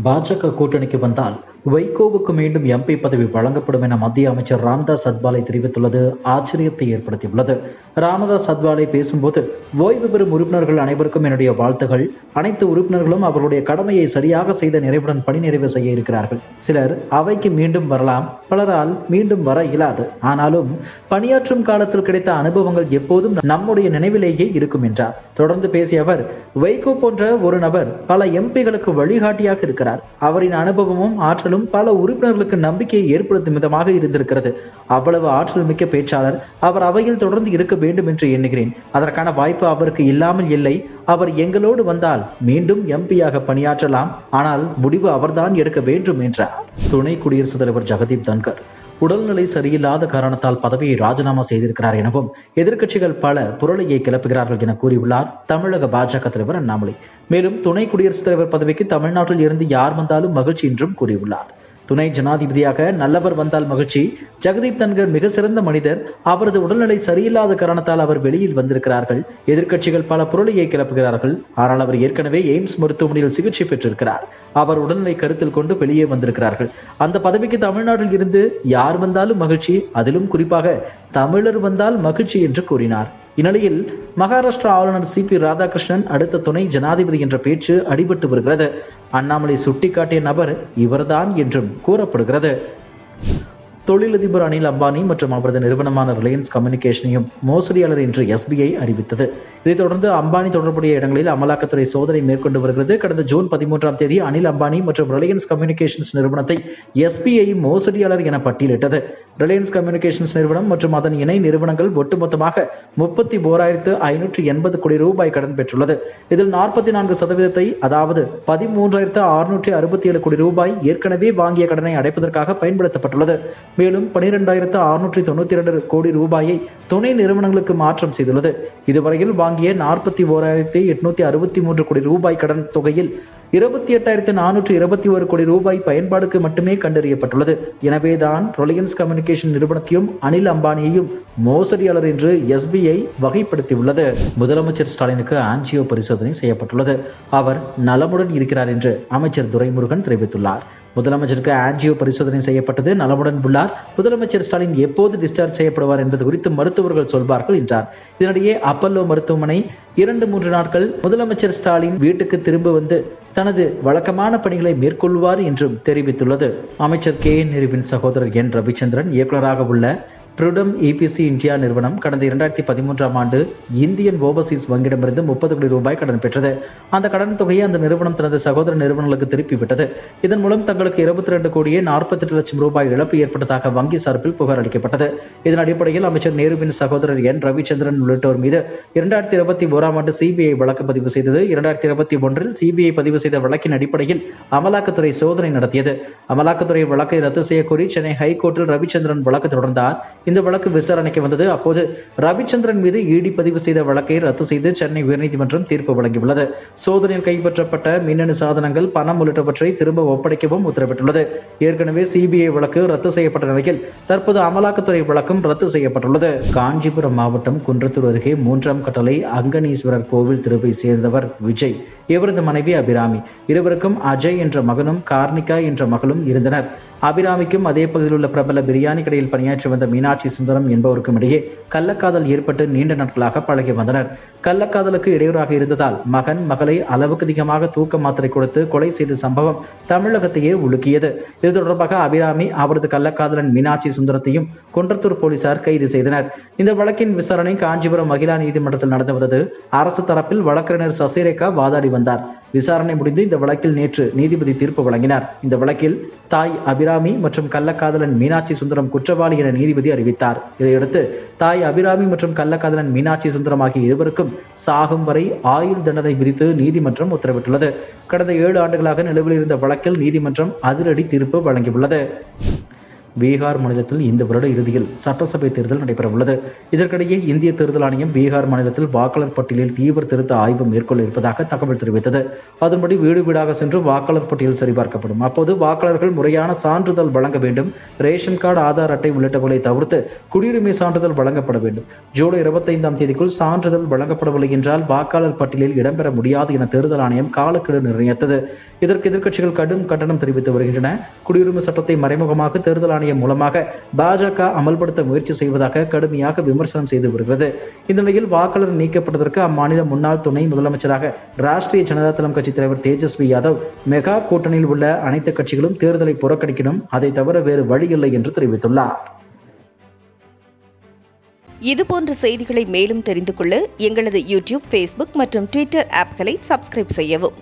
பாஜக கூட்டணிக்கு வந்தால் வைகோவுக்கு மீண்டும் எம்பி பதவி வழங்கப்படும் என மத்திய அமைச்சர் ராமதாஸ் அத்வாலே தெரிவித்துள்ளது ஆச்சரியத்தை ஏற்படுத்தியுள்ளது. ராமதாஸ் அத்வாலே பேசும்போது, ஓய்வு பெறும் உறுப்பினர்கள் அனைவருக்கும் என்னுடைய வாழ்த்துகள். அனைத்து உறுப்பினர்களும் அவர்களுடைய கடமையை சரியாக செய்த நிறைவுடன் பணி நிறைவு செய்ய இருக்கிறார்கள். சிலர் அவைக்கு மீண்டும் வரலாம், பலரால் மீண்டும் வர இயலாது. ஆனாலும் பணியாற்றும் காலத்தில் கிடைத்த அனுபவங்கள் எப்போதும் நம்முடைய நினைவிலேயே இருக்கும் என்றார். தொடர்ந்து பேசிய அவர், வைகோ போன்ற ஒரு நபர் பல எம்பிகளுக்கு வழிகாட்டியாக இருக்கிறார். அவரின் அனுபவமும் ஆற்றலும் பல உறுப்பினர்களுக்கு நம்பிக்கையை ஏற்படுத்தும் விதமாக இருந்திருக்கிறது. அவ்வளவு ஆற்றல் மிக்க பேச்சாளர். அவர் அவையில் தொடர்ந்து இருக்க வேண்டும் என்று எண்ணுகிறேன். அதற்கான வாய்ப்பு அவருக்கு இல்லாமல் இல்லை. அவர் எங்களோடு வந்தால் மீண்டும் எம்பியாக பணியாற்றலாம். ஆனால் முடிவு அவர்தான் எடுக்க வேண்டும் என்றார். துணை குடியரசுத் தலைவர் ஜெகதீப் தன்கர் உடல்நிலை சரியில்லாத காரணத்தால் பதவியை ராஜினாமா செய்திருக்கிறார் எனவும் எதிர்க்கட்சிகள் பல புரளியை கிளப்புகிறார்கள் என கூறியுள்ளார் தமிழக பாஜக தலைவர் அண்ணாமலை. மேலும் துணை குடியரசுத் தலைவர் பதவிக்கு தமிழ்நாட்டில் இருந்து யார் வந்தாலும் மகிழ்ச்சி என்றும் கூறியுள்ளார். துணை ஜனாதிபதியாக நல்லவர் வந்தால் மகிழ்ச்சி. ஜெகதீப் தன்கர் மிக சிறந்த மனிதர். அவரது உடல்நிலை சரியில்லாத காரணத்தால் அவர் வெளியில் வந்திருக்கிறார்கள். எதிர்க்கட்சிகள் பல புரளியை கிளப்புகிறார்கள். ஆனால் அவர் ஏற்கனவே எய்ம்ஸ் மருத்துவமனையில் சிகிச்சை பெற்றிருக்கிறார். அவர் உடல்நிலை கருத்தில் கொண்டு வெளியே வந்திருக்கிறார்கள். அந்த பதவிக்கு தமிழ்நாட்டில் இருந்து யார் வந்தாலும் மகிழ்ச்சி, அதிலும் குறிப்பாக தமிழர் வந்தால் மகிழ்ச்சி என்று கூறினார். இந்நிலையில் மகாராஷ்டிரா ஆளுநர் CP ராதாகிருஷ்ணன் அடுத்த துணை ஜனாதிபதி என்ற பேச்சு அடிபட்டு வருகிறது. அண்ணாமலை சுட்டிக்காட்டிய நபர் இவர்தான் என்றும் கூறப்படுகிறது. தொழிலதிபர் அனில் அம்பானி மற்றும் அவரது நிறுவனமான ரிலையன்ஸ் கம்யூனிகேஷனையும் மோசடியாளர் என்று SBI அறிவித்தது. இதைத் தொடர்ந்து அம்பானி தொடர்புடைய இடங்களில் அமலாக்கத்துறை சோதனை மேற்கொண்டு வருகிறது. கடந்த ஜூன் 13ஆம் தேதி அனில் அம்பானி மற்றும் ரிலையன்ஸ் கம்யூனிகேஷன்ஸ் நிறுவனத்தை SBI மோசடியாளர் என பட்டியலிட்டது. ரிலையன்ஸ் கம்யூனிகேஷன்ஸ் நிறுவனம் மற்றும் அதன் இணை நிறுவனங்கள் ஒட்டுமொத்தமாக 31,580 கோடி ரூபாய் கடன் பெற்றுள்ளது. இதில் 44% அதாவது 13,667 கோடி ரூபாய் ஏற்கனவே வாங்கிய கடனை அடைப்பதற்காக பயன்படுத்தப்பட்டுள்ளது. மேலும் 12,692 கோடி ரூபாயை துணை நிறுவனங்களுக்கு மாற்றம் செய்துள்ளது. இதுவரையில் வாங்கிய 41,863 கோடி ரூபாய் கடன் தொகையில் 28,421 கோடி ரூபாய் பயன்பாடுக்கு மட்டுமே கண்டறியப்பட்டுள்ளது. எனவேதான் ரிலையன்ஸ் கம்யூனிகேஷன் நிறுவனத்தையும் அனில் அம்பானியையும் மோசடியாளர் என்று SBI வகைப்படுத்தியுள்ளது. முதலமைச்சர் ஸ்டாலினுக்கு ஆஞ்சியோ பரிசோதனை செய்யப்பட்டுள்ளது. அவர் நலமுடன் இருக்கிறார் என்று அமைச்சர் துரைமுருகன் தெரிவித்துள்ளார். முதலமைச்சருக்கு ஆஞ்சியோ பரிசோதனை செய்யப்பட்டது, நலமுடன் உள்ளார். முதலமைச்சர் ஸ்டாலின் எப்போது டிஸ்சார்ஜ் செய்யப்படுவார் என்பது குறித்து மருத்துவர்கள் சொல்வார்கள் என்றார். இதனிடையே அப்பல்லோ மருத்துவமனை 2-3 நாட்கள் முதலமைச்சர் ஸ்டாலின் வீட்டுக்கு திரும்ப வந்து தனது வழக்கமான பணிகளை மேற்கொள்வார் என்றும் தெரிவித்துள்ளது. அமைச்சர் KN நேருவின் சகோதரர் N ரவிச்சந்திரன் இயக்குநராக உள்ள ப்ரூடம் EPC இந்தியா நிறுவனம் கடந்த 2013ஆம் ஆண்டு இந்தியன் ஓவர்சீஸ் வங்கியிடமிருந்து 30 கோடி ரூபாய் கடன் பெற்றது. அந்த கடன் தொகையை அந்த நிறுவனம் தனது சகோதர நிறுவனங்களுக்கு திருப்பிவிட்டது. இதன் மூலம் தங்களுக்கு 22 கோடியே 48 லட்சம் ரூபாய் இழப்பு ஏற்பட்டதாக வங்கி சார்பில் புகார் அளிக்கப்பட்டது. இதன் அடிப்படையில் அமைச்சர் நேருவின் சகோதரர் N ரவிச்சந்திரன் உள்ளிட்டோர் மீது 2021ஆம் ஆண்டு CBI வழக்கு பதிவு செய்தது. 2021இல் CBI பதிவு செய்த வழக்கின் அடிப்படையில் அமலாக்கத்துறை சோதனை நடத்தியது. அமலாக்கத்துறை வழக்கை ரத்து செய்யக்கோரி சென்னை ஹைகோர்ட்டில் ரவிச்சந்திரன் வழக்கு தொடர்ந்தார். இந்த வழக்கு விசாரணைக்கு வந்தது. அப்போது ரவிச்சந்திரன் மீது ED பதிவு செய்த வழக்கை ரத்து செய்து சென்னை உயர்நீதிமன்றம் தீர்ப்பு வழங்கியுள்ளது. சோதனையில் கைப்பற்றப்பட்ட மின்னணு சாதனங்கள், பணம் உள்ளிட்டவற்றை திரும்ப ஒப்படைக்கவும் உத்தரவிட்டுள்ளது. ஏற்கனவே CBI வழக்கு ரத்து செய்யப்பட்ட நிலையில் தற்போது அமலாக்கத்துறை வழக்கும் ரத்து செய்யப்பட்டுள்ளது. காஞ்சிபுரம் மாவட்டம் குன்றத்தூர் அருகே 3ஆம் கட்டளை அங்கனீஸ்வரர் கோவில் திருவை சேர்ந்தவர் விஜய். இவரது மனைவி அபிராமி. இருவருக்கும் அஜய் என்ற மகனும் கார்னிகா என்ற மகளும் இருந்தனர். அபிராமிக்கும் அதே பகுதியில் உள்ள பிரபல பிரியாணி கடையில் பணியாற்றி வந்த மீனாட்சி சுந்தரம் என்பவருக்கும் இடையே கள்ளக்காதல் ஏற்பட்டு நீண்ட நாட்களாக பழகி வந்தனர். கள்ளக்காதலுக்கு இடையூறாக இருந்ததால் மகன் மகளை அளவுக்கு அதிகமாக தூக்க மாத்திரை கொடுத்து கொலை செய்த சம்பவம் தமிழகத்தையே உலுக்கியது. இது தொடர்பாக அபிராமி அவரது கள்ளக்காதலன் மீனாட்சி சுந்தரத்தையும் குன்றத்தூர் போலீசார் கைது செய்தனர். இந்த வழக்கின் விசாரணை காஞ்சிபுரம் மகிழா நீதிமன்றத்தில் நடந்து வந்தது. அரசு தரப்பில் வழக்கறிஞர் சசிரேகா வாதாடி வந்தார். விசாரணை முடிந்து இந்த வழக்கில் நேற்று நீதிபதி தீர்ப்பு வழங்கினார். இந்த வழக்கில் தாய் அபிராமி மற்றும் கள்ளக்காதலன் மீனாட்சி சுந்தரம் குற்றவாளி என நீதிபதி அறிவித்தார். இதையடுத்து தாய் அபிராமி மற்றும் கள்ளக்காதலன் மீனாட்சி சுந்தரம் ஆகிய இருவருக்கும் சாகும் வரை ஆயுள் தண்டனை விதித்து நீதிமன்றம் உத்தரவிட்டுள்ளது. கடந்த 7 ஆண்டுகளாக நிலுவையில் இருந்த வழக்கில் நீதிமன்றம் அதிரடி தீர்ப்பு வழங்கியுள்ளது. பீகார் மாநிலத்தில் இந்த வருட இறுதியில் சட்டசபை தேர்தல் நடைபெற உள்ளது. இதற்கிடையே இந்திய தேர்தல் ஆணையம் பீகார் மாநிலத்தில் வாக்காளர் பட்டியலில் தீவிர திருத்த ஆய்வு மேற்கொள்ள இருப்பதாக தகவல் தெரிவித்தது. அதன்படி வீடு வீடாக சென்று வாக்காளர் பட்டியல் சரிபார்க்கப்படும். அப்போது வாக்காளர்கள் முறையான சான்றிதழ் வழங்க வேண்டும். ரேஷன் கார்டு, ஆதார் அட்டை உள்ளிட்டவர்களை தவிர்த்து குடியுரிமை சான்றிதழ் வழங்கப்பட வேண்டும். ஜூலை 25ஆம் தேதிக்குள் சான்றிதழ் வழங்கப்படவில்லை என்றால் வாக்காளர் பட்டியலில் இடம்பெற முடியாது என தேர்தல் ஆணையம் காலக்கெடு நிர்ணயித்தது. இதற்கு எதிர்க்கட்சிகள் கடும் கண்டனம் தெரிவித்து வருகின்றன. குடியுரிமை சட்டத்தை மறைமுகமாக தேர்தல் ஆணையம் மூலமாக பாஜக அமல்படுத்த முயற்சி செய்வதாக கடுமையாக விமர்சனம் செய்து வருகிறது. இந்த நிலையில் வாக்காளர் நீக்கப்பட்டதற்கு அம்மாநில முன்னாள் துணை முதலமைச்சராக ராஷ்டிரிய ஜனதா தளம் கட்சி தலைவர் தேஜஸ்வி யாதவ் மெகா கூட்டணியில் உள்ள அனைத்து கட்சிகளும் தேர்தலை புறக்கணிக்கணும், அதை தவிர வேறு வழி இல்லை என்று தெரிவித்துள்ளார். இதுபோன்ற செய்திகளை மேலும் தெரிந்து கொள்ள எங்களது யூடியூப், ஃபேஸ்புக் மற்றும் ட்விட்டர் ஆப்களை சப்ஸ்கிரைப் செய்யவும்.